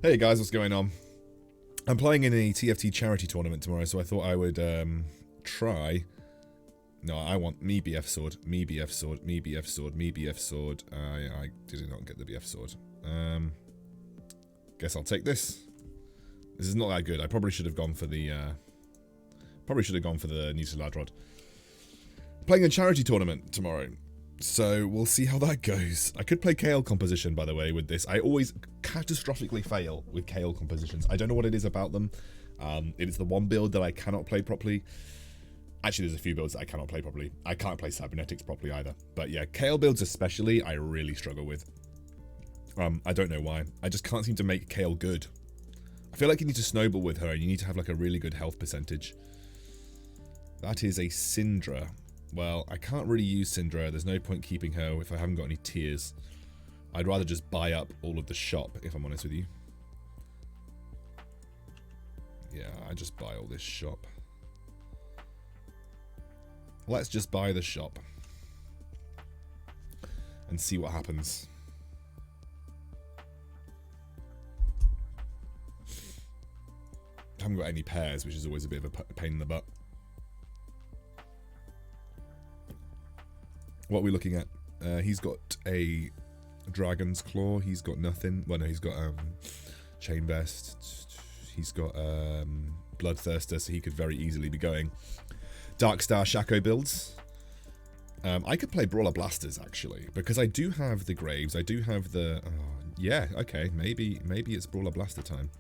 Hey guys, what's going on? I'm playing in a TFT charity tournament tomorrow, so I thought I would try. No, I want me BF sword, me BF sword, me BF sword, me BF sword. I did not get the BF sword. Guess I'll take this. This is not that good. I probably should have gone for the Nuclear Rod. Playing a charity tournament tomorrow, so we'll see how that goes. I could play Kale composition, by the way, with this. I always catastrophically fail with Kale compositions. I don't know what it is about them. It is the one build that I cannot play properly. Actually, there's a few builds that I cannot play properly. I can't play cybernetics properly either. But yeah, Kale builds especially, I really struggle with. I don't know why. I just can't seem to make Kale good. I feel like you need to snowball with her and you need to have like a really good health percentage. That is a Syndra. Well, I can't really use Syndra. There's no point keeping her if I haven't got any tiers. I'd rather just buy up all of the shop, if I'm honest with you. Yeah, I just buy all this shop. Let's just buy the shop. And see what happens. I haven't got any pairs, which is always a bit of a pain in the butt. What are we looking at? He's got a Dragon's Claw. He's got nothing. Well, no, he's got Chain Vest. He's got Bloodthirster, so he could very easily be going Darkstar Shaco builds. I could play Brawler Blasters, actually, because I do have the Graves. I do have the... yeah, okay, maybe it's Brawler Blaster time.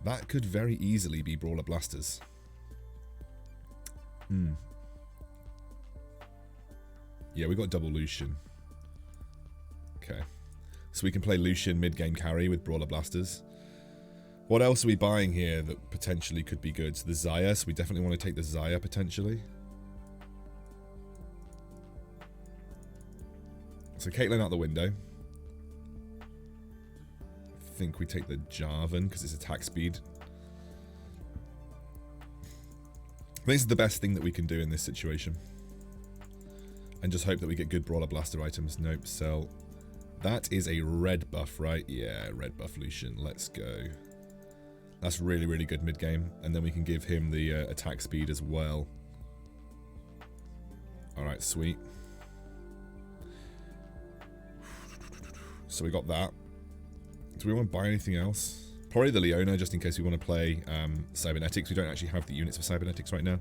That could very easily be Brawler Blasters. Yeah, we got double Lucian. Okay. So we can play Lucian mid-game carry with Brawler Blasters. What else are we buying here that potentially could be good? So the Xayah, so we definitely want to take the Xayah potentially. So Caitlyn out the window. I think we take the Jarvan because it's attack speed. I think this is the best thing that we can do in this situation. And just hope that we get good Brawler Blaster items. Nope, sell. That is a red buff, right? Yeah, red buff Lucian. Let's go. That's really, really good mid-game. And then we can give him the attack speed as well. Alright, sweet. So we got that. Do we want to buy anything else? Probably the Leona, just in case we want to play cybernetics. We don't actually have the units for cybernetics right now.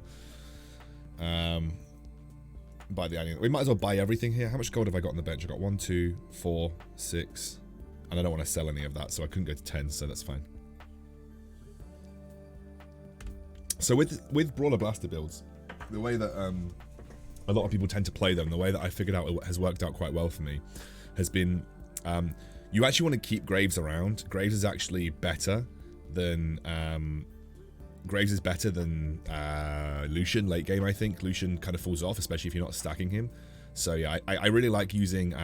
Buy the annual. We might as well buy everything here. How much gold have I got on the bench? I got 1, 2, 4, 6. And I don't want to sell any of that, so I couldn't go to 10, so that's fine. So with Brawler Blaster builds, the way that a lot of people tend to play them, the way that I figured out it has worked out quite well for me, has been you actually want to keep Graves around. Graves is actually better than Lucian late game, I think. Lucian kind of falls off, especially if you're not stacking him. So yeah, I really like using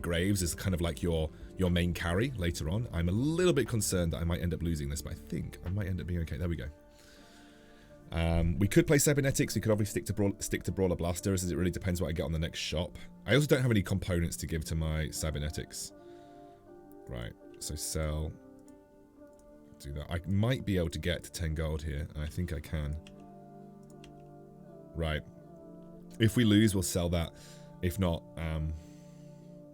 Graves as kind of like your main carry later on. I'm a little bit concerned that I might end up losing this, but I think I might end up being okay. There we go. We could play cybernetics. We could obviously stick to Brawler Blaster, as it really depends what I get on the next shop. I also don't have any components to give to my cybernetics. Right, so sell. Do that. I might be able to get to 10 gold here, and I think I can. Right. If we lose, we'll sell that. If not,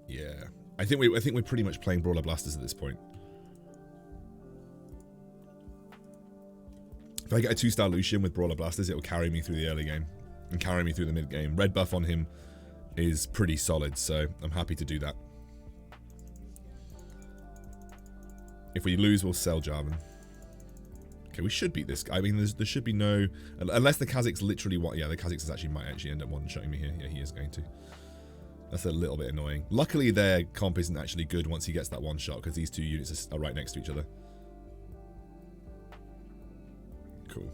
yeah. I think we're pretty much playing Brawler Blasters at this point. If I get a 2-star Lucian with Brawler Blasters, it will carry me through the early game and carry me through the mid game. Red buff on him is pretty solid, so I'm happy to do that. If we lose, we'll sell Jarvan. Okay, we should beat this guy. I mean, there should be no... Unless the Kha'Zix literally... Yeah, the Kha'Zix might actually end up one-shotting me here. Yeah, he is going to. That's a little bit annoying. Luckily, their comp isn't actually good once he gets that one-shot, because these two units are right next to each other. Cool.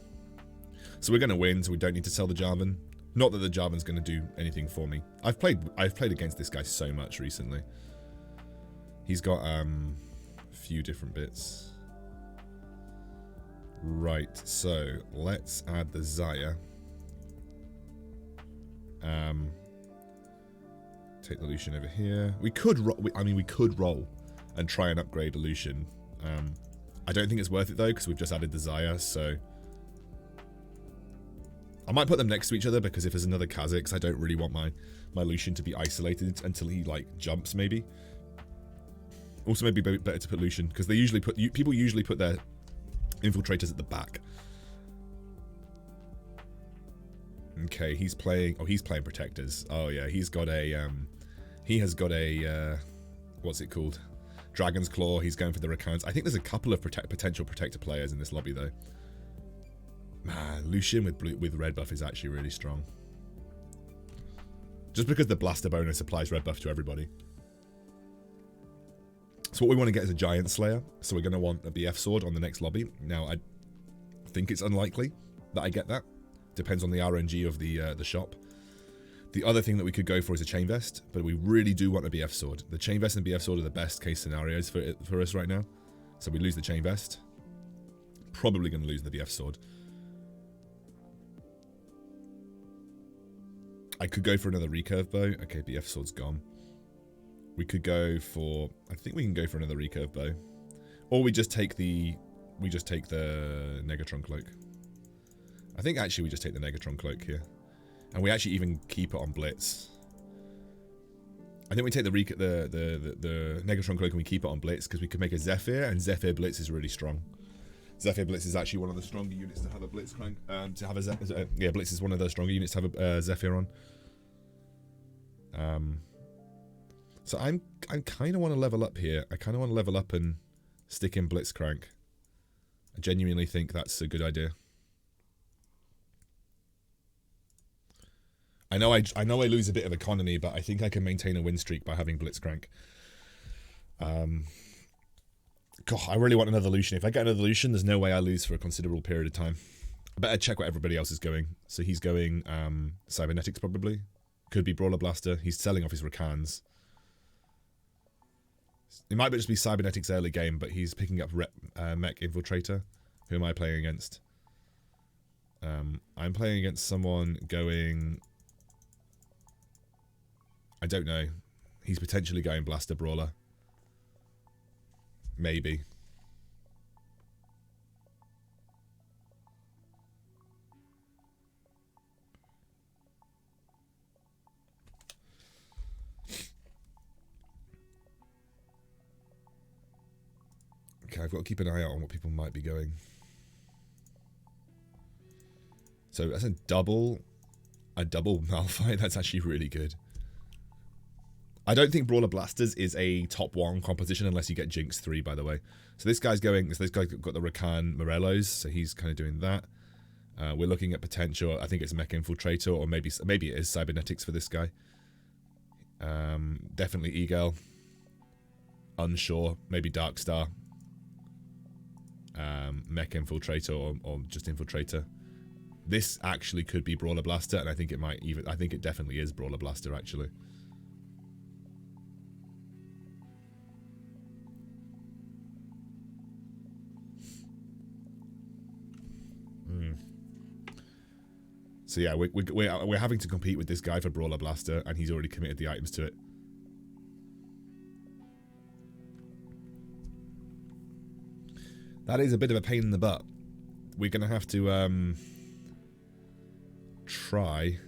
So we're going to win, so we don't need to sell the Jarvan. Not that the Jarvan's going to do anything for me. I've played against this guy so much recently. He's got... few different bits. Right, so let's add the Xayah. Take the Lucian over here. We could roll. I mean, we could roll and try and upgrade a Lucian. I don't think it's worth it though, because we've just added the Xayah, so I might put them next to each other, because if there's another Kha'Zix, I don't really want my Lucian to be isolated until he like jumps, maybe. Also, maybe better to put Lucian, because they usually put people usually put their infiltrators at the back. Okay, he's playing. Oh, he's playing protectors. Oh yeah, he's got a. He has got a. What's it called? Dragon's Claw. He's going for the Rakans. I think there's a couple of potential protector players in this lobby though. Man, Lucian with red buff is actually really strong. Just because the blaster bonus applies red buff to everybody. So what we want to get is a Giant Slayer. So we're going to want a BF sword on the next lobby. Now, I think it's unlikely that I get that. Depends on the RNG of the shop. The other thing that we could go for is a Chain Vest, but we really do want a BF sword. The Chain Vest and BF sword are the best case scenarios for us right now. So we lose the Chain Vest. Probably going to lose the BF sword. I could go for another recurve bow. Okay, BF sword's gone. We could go for, I think we can go for another recurve bow. Or we just take the Negatron cloak. I think actually we just take the Negatron cloak here. And we actually even keep it on Blitz. I think we take the Negatron cloak and we keep it on Blitz, because we could make a Zephyr, and Zephyr Blitz is really strong. Zephyr Blitz is actually one of the stronger units to have a Blitz crank. Yeah, Blitz is one of the stronger units to have a Zephyr on. So I kind of want to level up here. I kind of want to level up and stick in Blitzcrank. I genuinely think that's a good idea. I know I lose a bit of economy, but I think I can maintain a win streak by having Blitzcrank. God, I really want another Lucian. If I get another Lucian, there's no way I lose for a considerable period of time. I better check what everybody else is going. So he's going Cybernetics probably. Could be Brawler Blaster. He's selling off his Rakans. It might just be Cybernetics early game, but he's picking up Mech Infiltrator. Who am I playing against? I'm playing against someone going... I don't know. He's potentially going Blaster Brawler. Maybe. Okay, I've got to keep an eye out on what people might be going. So that's a double Malphite. That's actually really good. I don't think Brawler Blasters is a top 1 composition unless you get Jinx 3, by the way. So this guy's got the Rakan Morellos, so he's kind of doing that. We're looking at potential, I think it's Mech Infiltrator, or maybe it is Cybernetics for this guy. Definitely Eagle. Unsure, maybe Darkstar. Mech Infiltrator or just Infiltrator. This actually could be Brawler Blaster, and I think it definitely is Brawler Blaster actually. So yeah, we're having to compete with this guy for Brawler Blaster, and he's already committed the items to it. That is a bit of a pain in the butt. We're going to have to try.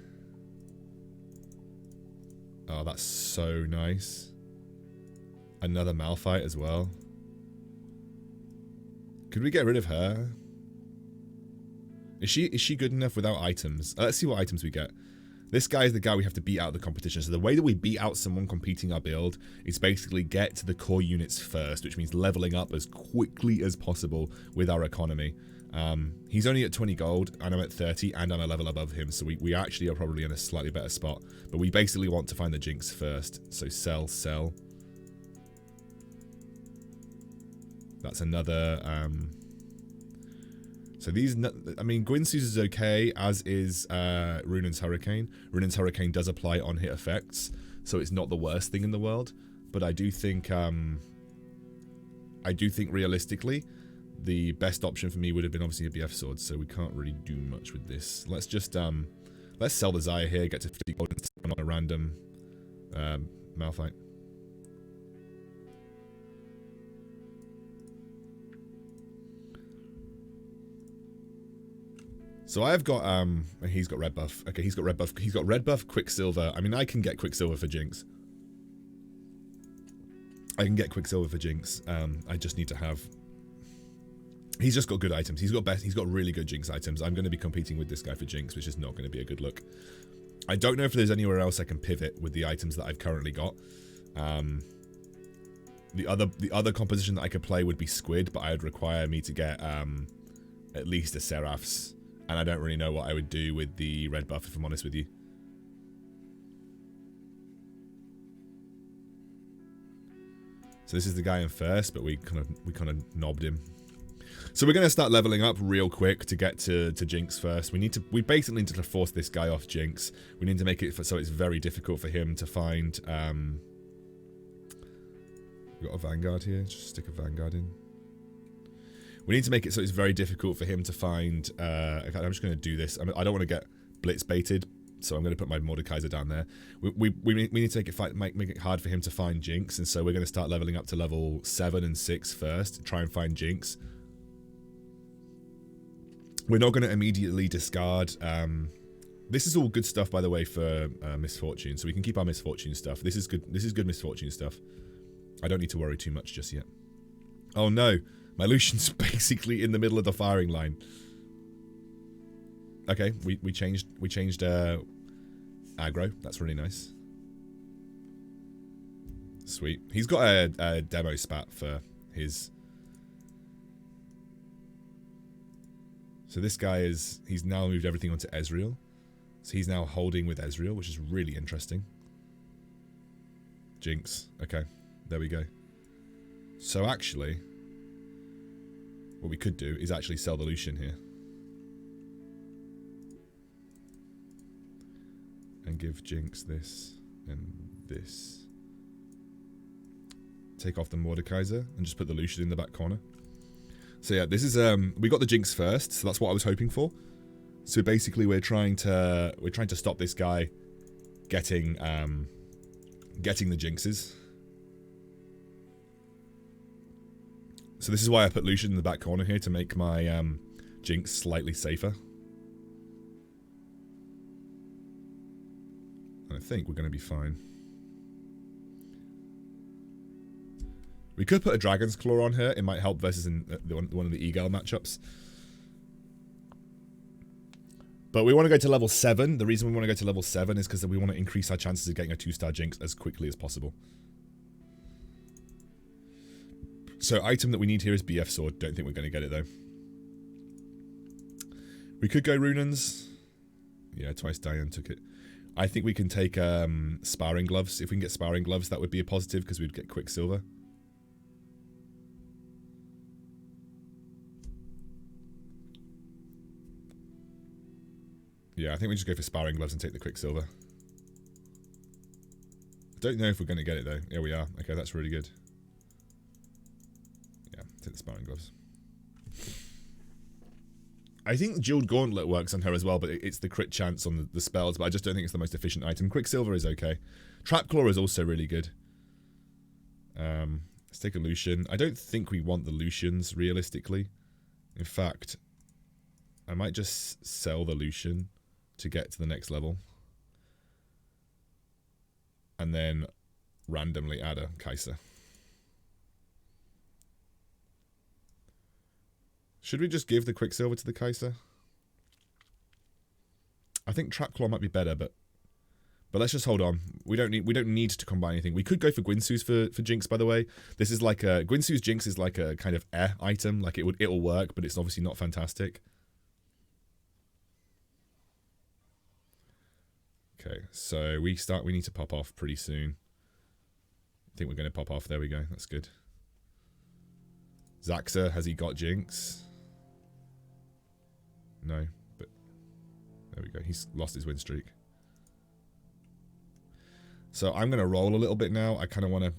Oh, that's so nice. Another Malphite as well. Could we get rid of her? Is she good enough without items? Let's see what items we get. This guy is the guy we have to beat out the competition. So the way that we beat out someone competing our build is basically get to the core units first, which means leveling up as quickly as possible with our economy. He's only at 20 gold, and I'm at 30, and I'm a level above him, so we actually are probably in a slightly better spot. But we basically want to find the Jinx first. So sell. That's another... So these, I mean, Gwynsu's is okay, as is Runan's Hurricane. Runan's Hurricane does apply on hit effects, so it's not the worst thing in the world. But I do think realistically, the best option for me would have been obviously a BF sword. So we can't really do much with this. Let's just let's sell the Xayah here, get to 50 gold, and on a random Malphite. So I've got he's got red buff. Okay, he's got red buff. He's got red buff, Quicksilver. I mean, I can get Quicksilver for Jinx. I can get Quicksilver for Jinx. I just need to have. He's just got good items. He's got really good Jinx items. I'm going to be competing with this guy for Jinx, which is not going to be a good look. I don't know if there's anywhere else I can pivot with the items that I've currently got. The other composition that I could play would be Squid, but I would require me to get at least a Seraph's, and I don't really know what I would do with the red buff, if I'm honest with you. So this is the guy in first, but we kind of knobbed him. So we're going to start leveling up real quick to get to Jinx first. We basically need to force this guy off Jinx. We need to make it so it's very difficult for him to find. We've got a Vanguard here. Just stick a Vanguard in. We need to make it so it's very difficult for him to find. Okay, I'm just going to do this. I don't want to get blitz baited, so I'm going to put my Mordekaiser down there. We need to make it hard for him to find Jinx, and so we're going to start leveling up to level 7 and 6 first to try and find Jinx. We're not going to immediately discard. This is all good stuff, by the way, for Misfortune, so we can keep our Misfortune stuff. This is good. This is good Misfortune stuff. I don't need to worry too much just yet. Oh no, my Lucian's basically in the middle of the firing line. Okay, we changed aggro. That's really nice. Sweet. He's got a demo spat for his. So this guy he's now moved everything onto Ezreal. So he's now holding with Ezreal, which is really interesting. Jinx. Okay, there we go. So actually, what we could do is actually sell the Lucian here. And give Jinx this and this. Take off the Mordekaiser and just put the Lucian in the back corner. So yeah, this is we got the Jinx first, so that's what I was hoping for. So basically we're trying to stop this guy getting the Jinxes. So this is why I put Lucian in the back corner here, to make my Jinx slightly safer. I think we're going to be fine. We could put a Dragon's Claw on her. It might help versus in one of the Eagle matchups. But we want to go to level 7. The reason we want to go to level 7 is because we want to increase our chances of getting a 2-star Jinx as quickly as possible. So item that we need here is BF Sword. Don't think we're going to get it though. We could go Runans. Yeah, twice Diane took it. I think we can take Sparring Gloves. If we can get Sparring Gloves, that would be a positive because we'd get Quicksilver. Yeah, I think we just go for Sparring Gloves and take the Quicksilver. I don't know if we're going to get it though. Yeah, we are. Okay, that's really good. Yeah, take the Sparring Gloves. I think Jeweled Gauntlet works on her as well, but it's the crit chance on the spells, but I just don't think it's the most efficient item. Quicksilver is okay. Trap Claw is also really good. Let's take a Lucian. I don't think we want the Lucians, realistically. In fact, I might just sell the Lucian to get to the next level. And then randomly add a Kai'Sa. Should we just give the Quicksilver to the Kai'Sa? I think Trap Claw might be better, but let's just hold on. We don't need to combine anything. We could go for Gwynsu's for Jinx, by the way. This is like a Gwynsu's Jinx is like a kind of item. Like it'll work, but it's obviously not fantastic. Okay, so we need to pop off pretty soon. I think we're going to pop off. There we go. That's good. Zaxa, has he got Jinx? No, but there we go. He's lost his win streak. So I'm going to roll a little bit now. I kind of want to...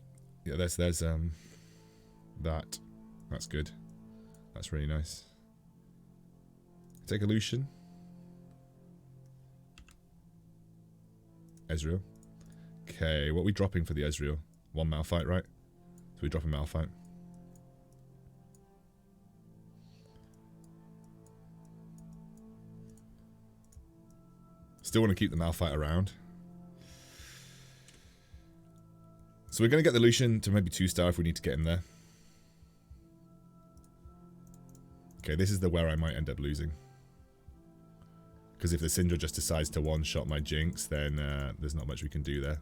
Yeah, there's that. That's good. That's really nice. Take a Lucian. Ezreal. Okay, what are we dropping for the Ezreal? 1 Malphite, right? So we drop a Malphite. Still want to keep the Malphite around. So we're going to get the Lucian to maybe 2-star if we need to get him there. Okay, this is where I might end up losing. Because if the Syndra just decides to one-shot my Jinx, then there's not much we can do there.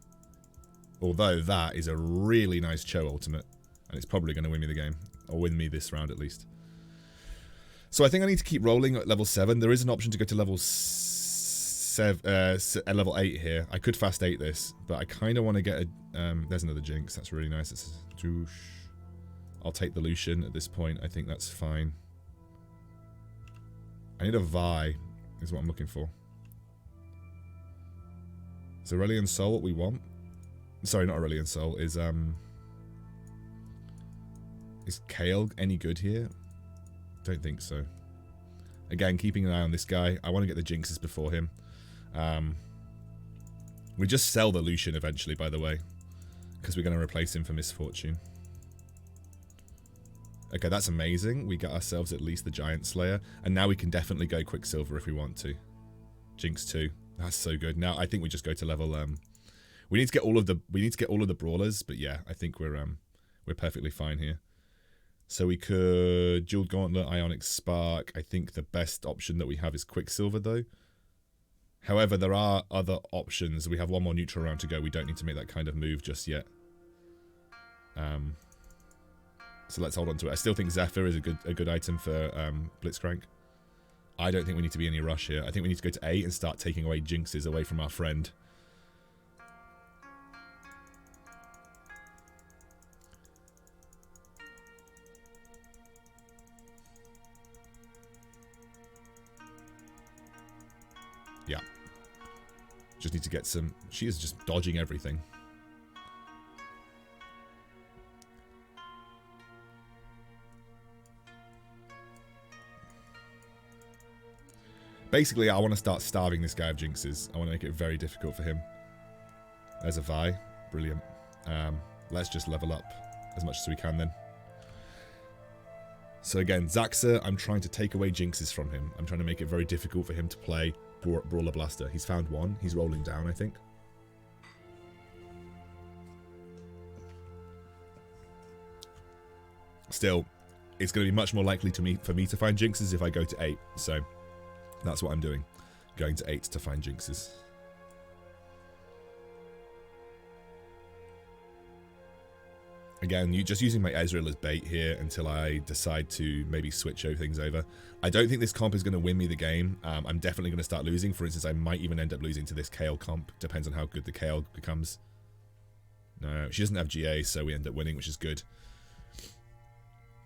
Although that is a really nice Cho ultimate. And it's probably going to win me the game. Or win me this round at least. So I think I need to keep rolling at level 7. There is an option to go to level 8 here. I could fast 8 this. But I kind of want to get a... there's another Jinx. That's really nice. It's I'll take the Lucian at this point. I think that's fine. I need a Vi. Is what I'm looking for. Is Aurelion Sol what we want? Sorry, not Aurelion Sol. Is Kayle any good here? Don't think so. Again, keeping an eye on this guy. I want to get the Jinxes before him. We just sell the Lucian eventually, by the way. Because we're going to replace him for Misfortune. Okay, that's amazing. We got ourselves at least the Giant Slayer. And now we can definitely go Quicksilver if we want to. Jinx 2. That's so good. Now I think we just go to level... we need to get all of the brawlers, but yeah, I think we're perfectly fine here. So we could Jeweled Gauntlet, Ionic Spark. I think the best option that we have is Quicksilver though. However, there are other options. We have one more neutral round to go. We don't need to make that kind of move just yet. So let's hold on to it. I still think Zephyr is a good item for Blitzcrank. I don't think we need to be in any rush here. I think we need to go to 8 and start taking away Jinxes away from our friend. Yeah. Just need to get some... She is just dodging everything. Basically, I want to start starving this guy of Jinxes. I want to make it very difficult for him. There's a Vi. Brilliant. Let's just level up as much as we can then. So again, Zaxa, I'm trying to take away Jinxes from him. I'm trying to make it very difficult for him to play Brawler Blaster. He's found one. He's rolling down, I think. Still, it's going to be much more likely for me to find Jinxes if I go to 8. So... that's what I'm doing. Going to 8 to find Jinxes. Again, just using my Ezreal as bait here until I decide to maybe switch things over. I don't think this comp is going to win me the game. I'm definitely going to start losing. For instance, I might even end up losing to this Kayle comp. Depends on how good the Kayle becomes. No, she doesn't have GA, so we end up winning, which is good.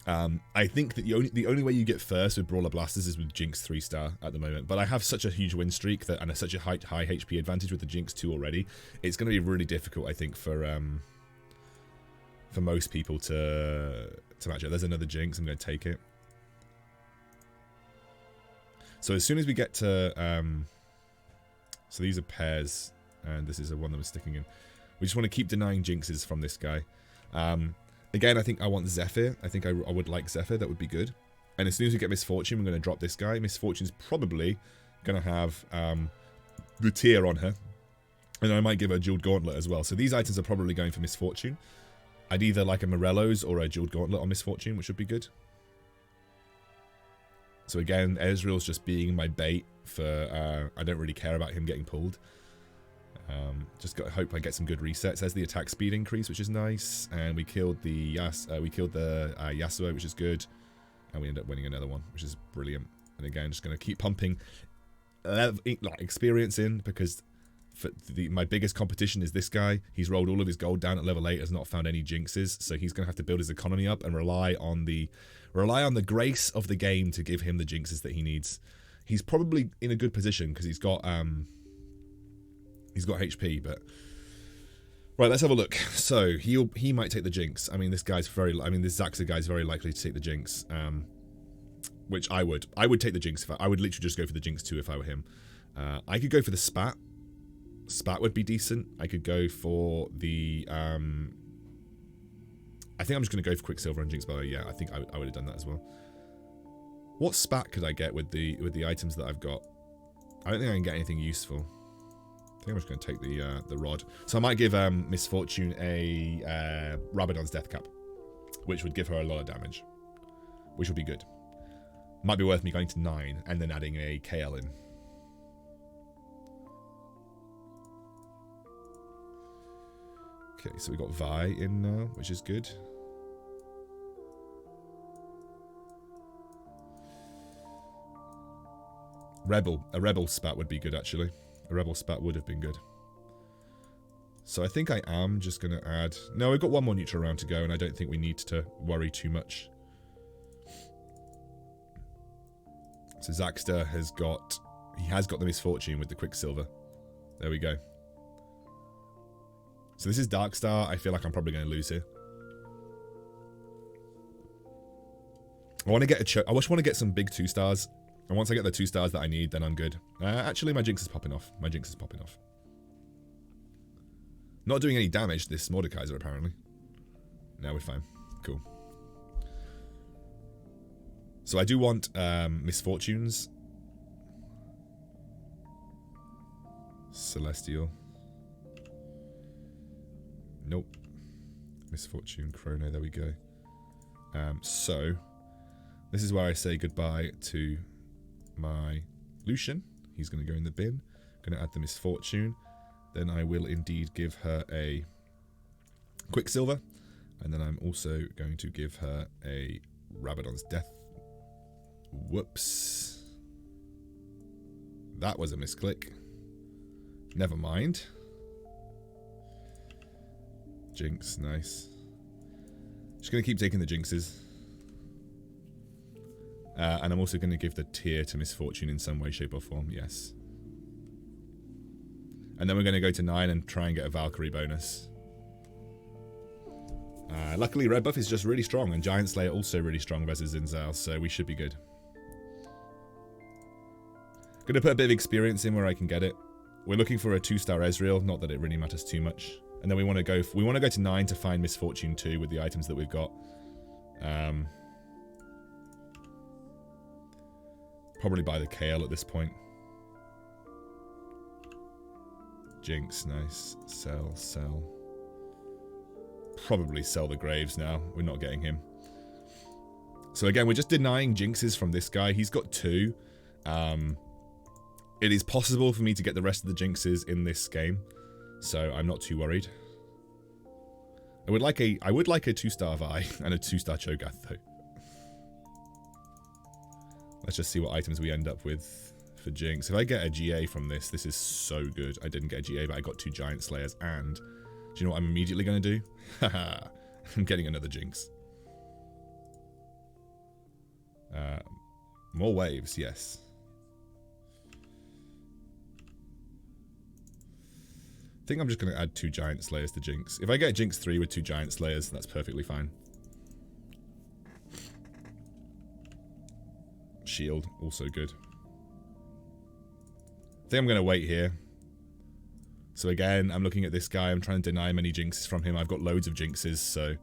I think that the only way you get first with Brawler Blasters is with Jinx 3-star at the moment. But I have such a huge win streak and such a high HP advantage with the Jinx 2 already. It's going to be really difficult, I think, for most people to match up. There's another Jinx. I'm going to take it. So as soon as we get to... so these are pairs, and this is the one that we're sticking in. We just want to keep denying Jinxes from this guy. Again, I think I want Zephyr. I think I would like Zephyr. That would be good. And as soon as we get Misfortune, we're going to drop this guy. Misfortune's probably going to have the tier on her. And I might give her a Jeweled Gauntlet as well. So these items are probably going for Misfortune. I'd either like a Morello's or a Jeweled Gauntlet on Misfortune, which would be good. So again, Ezreal's just being my bait for... I don't really care about him getting pulled. Just got to hope I get some good resets. There's the attack speed increase, which is nice, and we killed the Yasuo, which is good, and we end up winning another one, which is brilliant. And again, just going to keep pumping experience in, because my biggest competition is this guy. He's rolled all of his gold down at level 8, has not found any Jinxes, so he's going to have to build his economy up and rely on the grace of the game to give him the Jinxes that he needs. He's probably in a good position because he's got HP, but right, let's have a look. So he might take the Jinx. I mean, this Zaxa guy's very likely to take the Jinx. Which I would take the Jinx. I would literally just go for the Jinx 2 if I were him. I could go for the Spat. Spat would be decent. I could go for the I think I'm just going to go for Quicksilver and Jinx, but yeah, I think I would have done that as well. What Spat could I get with the items that I've got? I don't think I can get anything useful. think I'm just going to take the rod. So I might give Misfortune a Rabadon's Death Cap, which would give her a lot of damage, which would be good. Might be worth me going to 9 and then adding a KL in. Okay, so we got Vi in now, which is good. A Rebel Spat would be good, actually. A Rebel Spat would have been good. So I think I am just going to add... No, we've got one more neutral round to go, and I don't think we need to worry too much. So Zaxter has got... He has got the Misfortune with the Quicksilver. There we go. So this is Darkstar. I feel like I'm probably going to lose here. I want to get I just want to get some big 2-stars. And once I get the 2 stars that I need, then I'm good. Actually, my Jinx is popping off. My Jinx is popping off. Not doing any damage, this Mordekaiser, apparently. No, we're fine. Cool. So I do want Misfortunes. Celestial. Nope. Misfortune, Chrono, there we go. So, this is where I say goodbye to my Lucian. He's going to go in the bin. Going to add the Misfortune. Then I will indeed give her a Quicksilver. And then I'm also going to give her a Rabadon's Death. Whoops. That was a misclick. Never mind. Jinx, nice. Just going to keep taking the Jinxes. And I'm also going to give the tier to Misfortune in some way, shape or form, yes. And then we're going to go to 9 and try and get a Valkyrie bonus. Luckily, Red Buff is just really strong, and Giant Slayer also really strong versus Zinzal, so we should be good. Going to put a bit of experience in where I can get it. We're looking for a 2-star Ezreal, not that it really matters too much. And then we want to go to 9 to find Misfortune 2 with the items that we've got. Probably buy the KL at this point. Jinx, nice. Sell. Probably sell the Graves now. We're not getting him. So again, we're just denying Jinxes from this guy. He's got 2. It is possible for me to get the rest of the Jinxes in this game, so I'm not too worried. I would like a 2-star Vi and a 2-star Cho'Gath though. Let's just see what items we end up with for Jinx. If I get a GA from this, this is so good. I didn't get a GA, but I got 2 Giant Slayers, and do you know what I'm immediately going to do? Haha, I'm getting another Jinx. More waves, yes. I think I'm just going to add 2 Giant Slayers to Jinx. If I get Jinx 3 with 2 Giant Slayers, that's perfectly fine. Shield, also good. I think I'm going to wait here. So again, I'm looking at this guy. I'm trying to deny many Jinxes from him. I've got loads of Jinxes, so...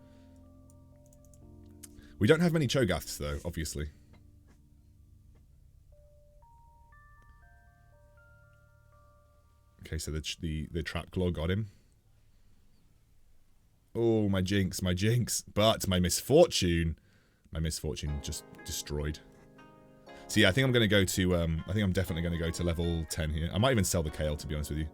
We don't have many Cho'Gaths, though, obviously. Okay, so the Trap Claw got him. Oh, my Jinx, my Jinx. But my Misfortune just destroyed. So yeah, I think I'm going to go to, I think I'm definitely going to go to level 10 here. I might even sell the KL, to be honest with you.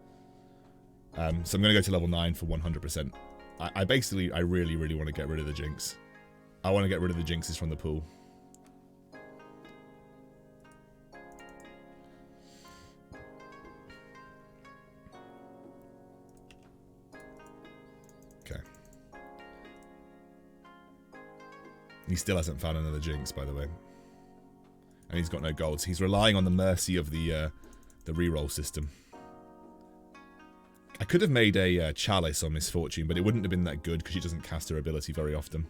So I'm going to go to level 9 for 100%. I really, really want to get rid of the Jinx. I want to get rid of the Jinxes from the pool. Okay. He still hasn't found another Jinx, by the way. And he's got no golds. He's relying on the mercy of the reroll system. I could have made a Chalice on Misfortune, but it wouldn't have been that good because she doesn't cast her ability very often.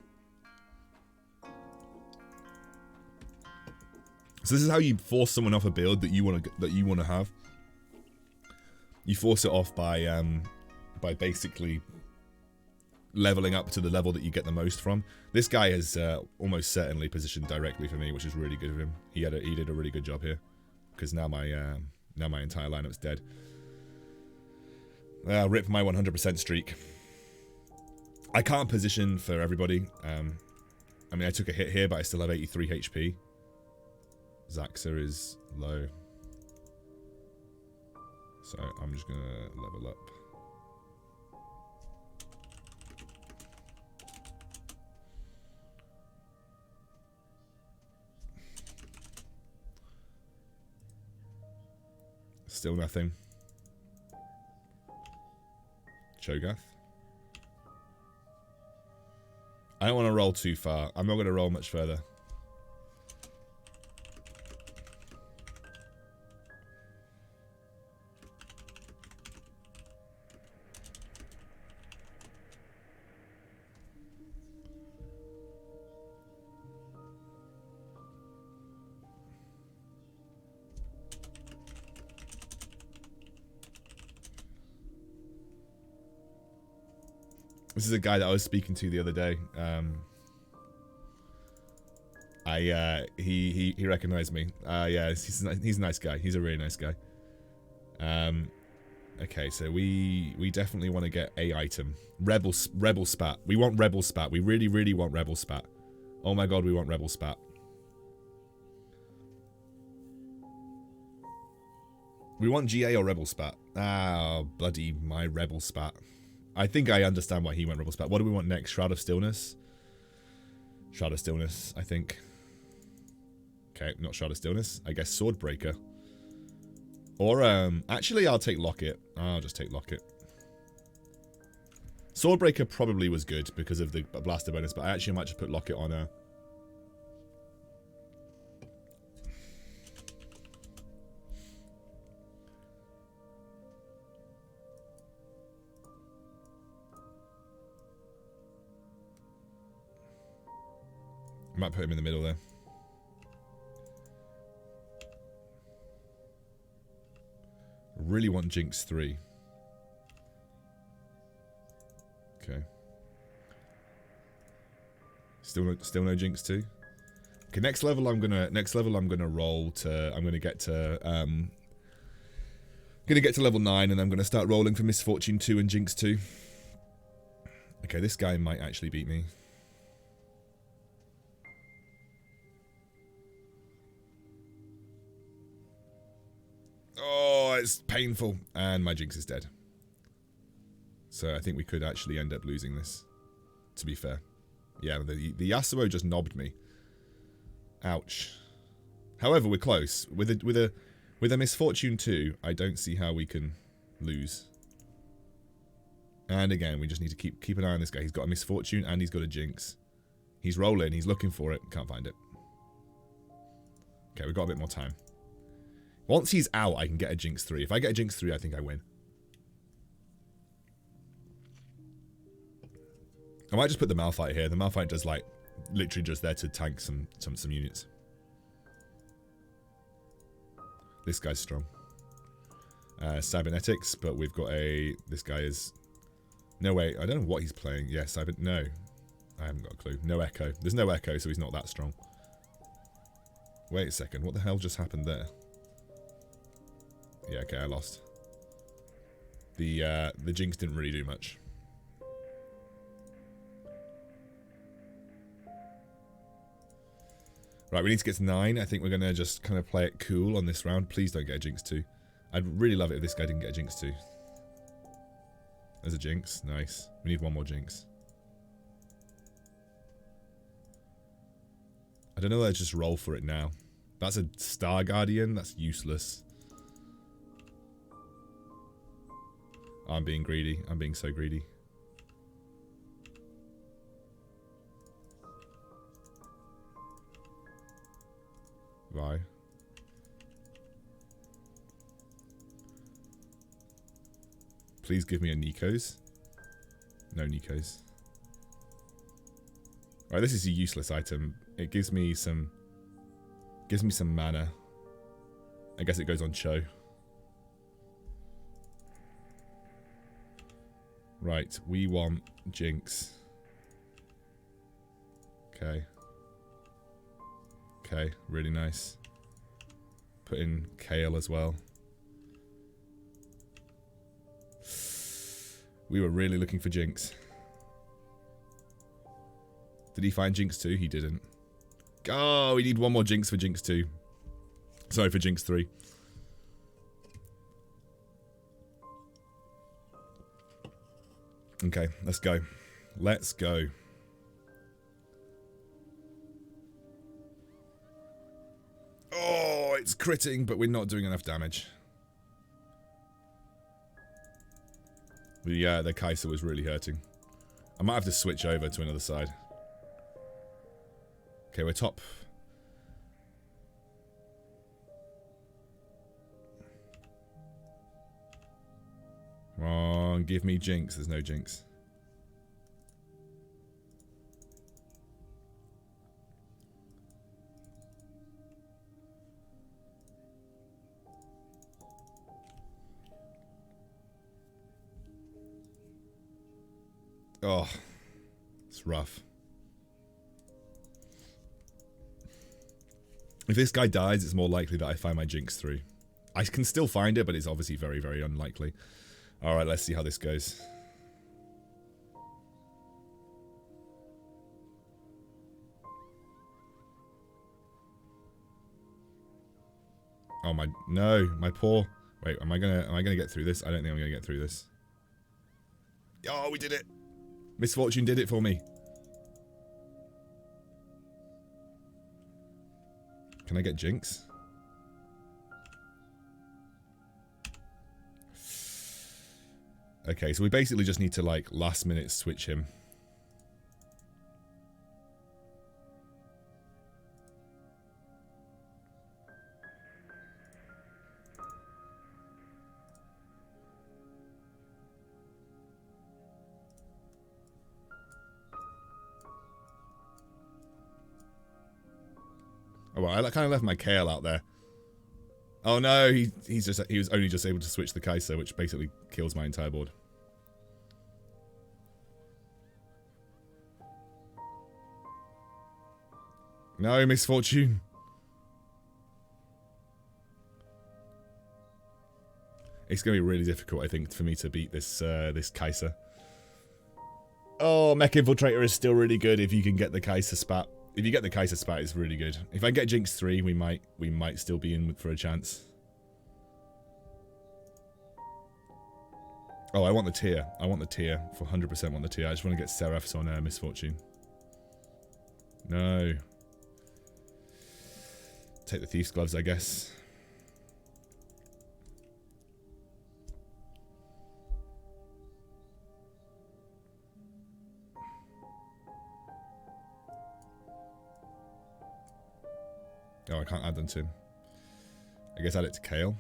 So this is how you force someone off a build that you want to have. You force it off by basically leveling up to the level that you get the most from. This guy is almost certainly positioned directly for me, which is really good of him. He did a really good job here, because now my entire lineup's dead. Rip my 100% streak. I can't position for everybody. I mean, I took a hit here, but I still have 83 HP. Zaxa is low. So I'm just going to level up. Still nothing. Cho'Gath. I don't want to roll too far. I'm not going to roll much further. This is a guy that I was speaking to the other day. He recognized me. Yeah, he's a nice guy. He's a really nice guy. Okay, so we definitely want to get a item. Rebel Spat. We want Rebel Spat. We really want Rebel Spat. Oh my god, we want Rebel Spat. We want GA or Rebel Spat. Ah, bloody my Rebel Spat. I think I understand why he went Rebel Spat. What do we want next? Shroud of Stillness? Shroud of Stillness, I think. Okay, not Shroud of Stillness. I guess Swordbreaker. Or, actually, I'll take Locket. I'll just take Locket. Swordbreaker probably was good because of the Blaster bonus, but I actually might just put Locket on her. I might put him in the middle there. Really want Jinx 3. Okay. Still no Jinx 2. Okay, next level I'm gonna roll to I'm gonna get to level 9 and I'm gonna start rolling for Misfortune 2 and Jinx 2. Okay, this guy might actually beat me. Oh, it's painful. And my Jinx is dead. So I think we could actually end up losing this, to be fair. Yeah, the Yasuo just knobbed me. Ouch. However, we're close. With a Misfortune 2, I don't see how we can lose. And again, we just need to keep an eye on this guy. He's got a Misfortune and he's got a Jinx. He's rolling, he's looking for it. Can't find it. Okay, we've got a bit more time. Once he's out, I can get a Jinx 3. If I get a Jinx 3, I think I win. I might just put the Malphite here. The Malphite does, like, literally just there to tank some units. This guy's strong. Cybernetics, but we've got a... This guy is... No, wait. I don't know what he's playing. Yeah, No. I haven't got a clue. No Echo. There's no Echo, so he's not that strong. Wait a second. What the hell just happened there? Yeah, okay, I lost. The Jinx didn't really do much. Right, we need to get to 9. I think we're going to just kind of play it cool on this round. Please don't get a Jinx 2. I'd really love it if this guy didn't get a Jinx 2. There's a Jinx. Nice. We need one more Jinx. I don't know whether to just roll for it now. That's a Star Guardian. That's useless. I'm being greedy. I'm being so greedy. Why? Please give me a Nikos. No Nikos. Alright, this is a useless item. It gives me some mana. I guess it goes on Cho. Right, we want Jinx. Okay. Okay, really nice. Put in Kale as well. We were really looking for Jinx. Did he find Jinx 2? He didn't. Oh, we need one more Jinx for Jinx 2. Sorry, for Jinx 3. Okay, let's go. Let's go. Oh, it's critting, but we're not doing enough damage. Yeah, the Kai'Sa was really hurting. I might have to switch over to another side. Okay, we're top. Come on, give me Jinx. There's no Jinx. Oh, it's rough. If this guy dies, it's more likely that I find my Jinx 3. I can still find it, but it's obviously very, very unlikely. Alright, let's see how this goes. Oh my, no, my poor. Wait, am I gonna get through this? I don't think I'm gonna get through this. Oh, we did it. Misfortune did it for me. Can I get Jinx? Okay, so we basically just need to, like, last minute switch him. Oh, well, I kind of left my Kale out there. Oh no, he was only just able to switch the Kai'Sa, which basically kills my entire board. No, Misfortune. It's going to be really difficult, I think, for me to beat this this Kai'Sa. Oh, Mech Infiltrator is still really good if you can get the Kai'Sa spat. If you get the Kai'Sa spat, it's really good. If I get Jinx 3, we might still be in for a chance. Oh, I want the tier. I want the tier. For 100% want the tier. I just want to get Seraphs on Misfortune. No. Take the Thief's Gloves, I guess. Oh, I can't add them to him. I guess add it to Kale.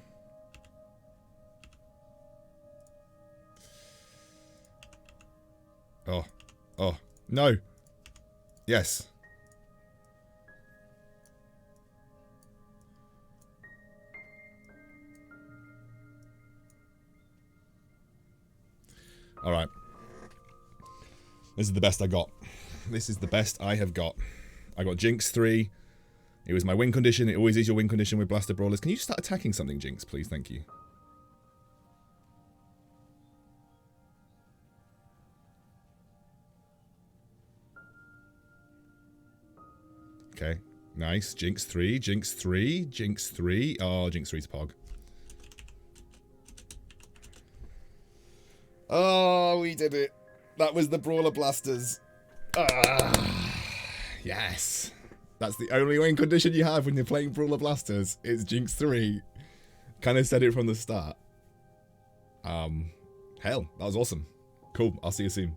Oh. Oh. No! Yes. Alright. This is the best I got. This is the best I have got. I got Jinx 3. It was my win condition. It always is your win condition with Blaster Brawlers. Can you start attacking something, Jinx, please? Thank you. Okay. Nice. Jinx 3. Jinx 3. Jinx 3. Oh, Jinx 3's Pog. Oh, we did it. That was the Brawler Blasters. Yes. That's the only win condition you have when you're playing Brawler Blasters. It's Jinx 3. Kind of said it from the start. Hell, that was awesome. Cool. I'll see you soon.